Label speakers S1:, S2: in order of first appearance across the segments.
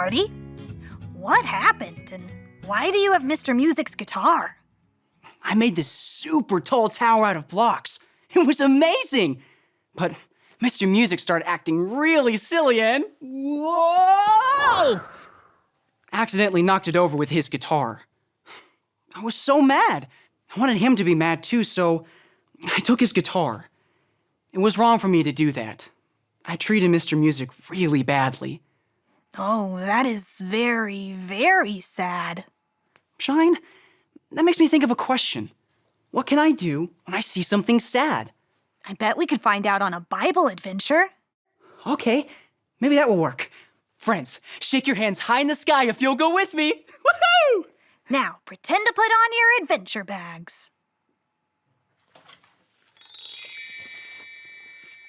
S1: Marty. What happened, and why do you have Mr. Music's guitar?
S2: I made this super tall tower out of blocks. It was amazing! But Mr. Music started acting really silly and... Whoa! Accidentally knocked it over with his guitar. I was so mad. I wanted him to be mad too, so I took his guitar. It was wrong for me to do that. I treated Mr. Music really badly.
S1: Oh, that is very, very sad.
S2: Shine, that makes me think of a question. What can I do when I see something sad?
S1: I bet we could find out on a Bible adventure.
S2: Okay, maybe that will work. Friends, shake your hands high in the sky if you'll go with me. Woohoo!
S1: Now, pretend to put on your adventure bags.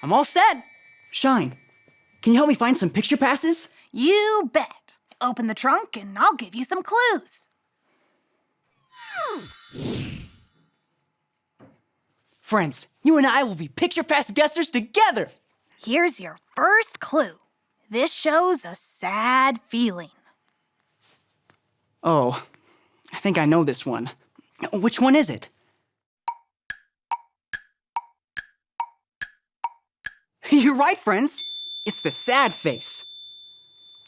S2: I'm all set. Shine, can you help me find some picture passes?
S1: You bet. Open the trunk and I'll give you some clues.
S2: Friends, you and I will be picture pass guessers together.
S1: Here's your first clue. This shows a sad feeling.
S2: Oh, I think I know this one. Which one is it? You're right, friends. It's the sad face.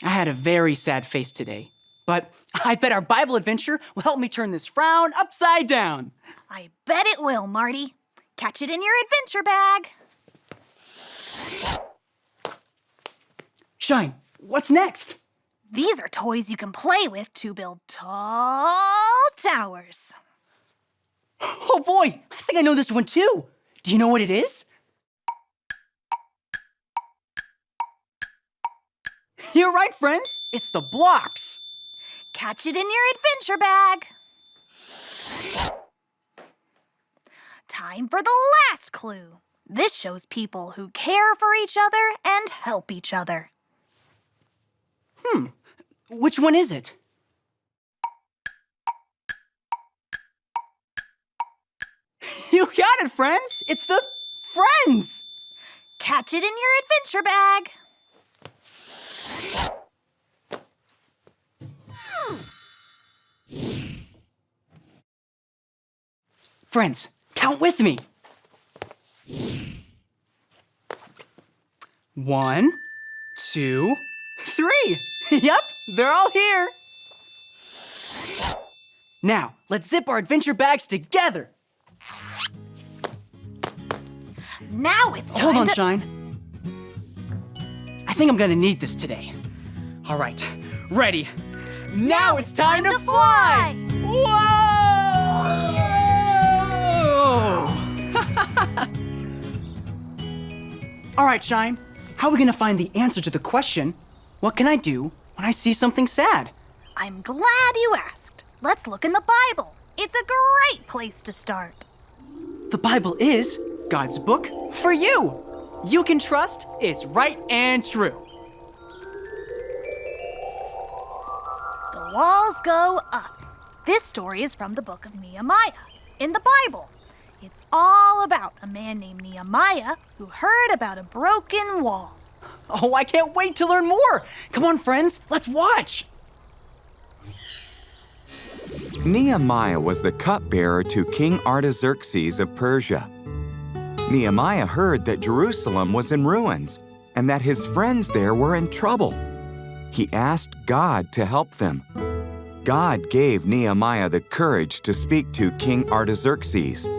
S2: I had a very sad face today, but I bet our Bible adventure will help me turn this frown upside down.
S1: I bet it will, Marty. Catch it in your adventure bag.
S2: Shine, what's next?
S1: These are toys you can play with to build tall towers.
S2: Oh boy, I think I know this one too. Do you know what it is? You're right, friends. It's the blocks.
S1: Catch it in your adventure bag. Time for the last clue. This shows people who care for each other and help each other.
S2: Which one is it? You got it, friends. It's the friends.
S1: Catch it in your adventure bag.
S2: Friends, count with me. 1, 2, 3. Yep, they're all here. Now, let's zip our adventure bags together.
S1: Now it's time
S2: Hold on,
S1: to...
S2: Shine. I think I'm gonna need this today. All right, ready. Now it's time to fly! Whoa! All right, Shine. How are we gonna find the answer to the question, what can I do when I see something sad?
S1: I'm glad you asked. Let's look in the Bible. It's a great place to start.
S2: The Bible is God's book for you. You can trust it's right and true.
S1: The walls go up. This story is from the book of Nehemiah in the Bible. It's all about a man named Nehemiah who heard about a broken wall.
S2: Oh, I can't wait to learn more. Come on, friends, let's watch.
S3: Nehemiah was the cupbearer to King Artaxerxes of Persia. Nehemiah heard that Jerusalem was in ruins and that his friends there were in trouble. He asked God to help them. God gave Nehemiah the courage to speak to King Artaxerxes.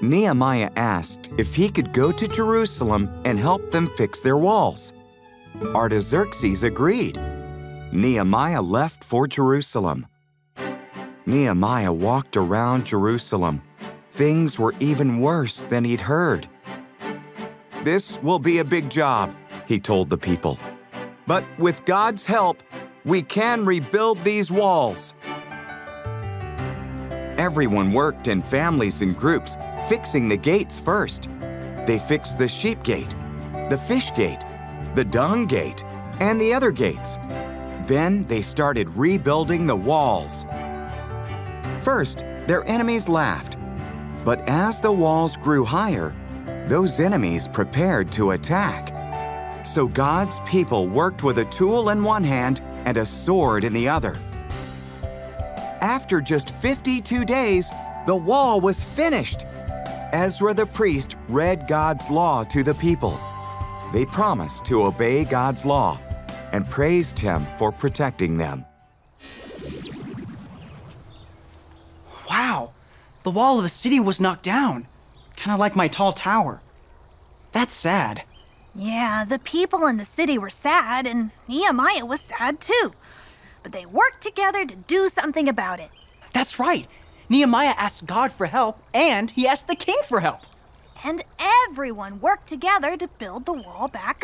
S3: Nehemiah asked if he could go to Jerusalem and help them fix their walls. Artaxerxes agreed. Nehemiah left for Jerusalem. Nehemiah walked around Jerusalem. Things were even worse than he'd heard. "This will be a big job," he told the people. "But with God's help, we can rebuild these walls." Everyone worked in families and groups, fixing the gates first. They fixed the sheep gate, the fish gate, the dung gate, and the other gates. Then they started rebuilding the walls. First, their enemies laughed. But as the walls grew higher, those enemies prepared to attack. So God's people worked with a tool in one hand and a sword in the other. After just 52 days, the wall was finished. Ezra the priest read God's law to the people. They promised to obey God's law and praised him for protecting them.
S2: Wow, the wall of the city was knocked down, kind of like my tall tower. That's sad.
S1: Yeah, the people in the city were sad, and Nehemiah was sad too. But they worked together to do something about it.
S2: That's right. Nehemiah asked God for help, and he asked the king for help.
S1: And everyone worked together to build the wall back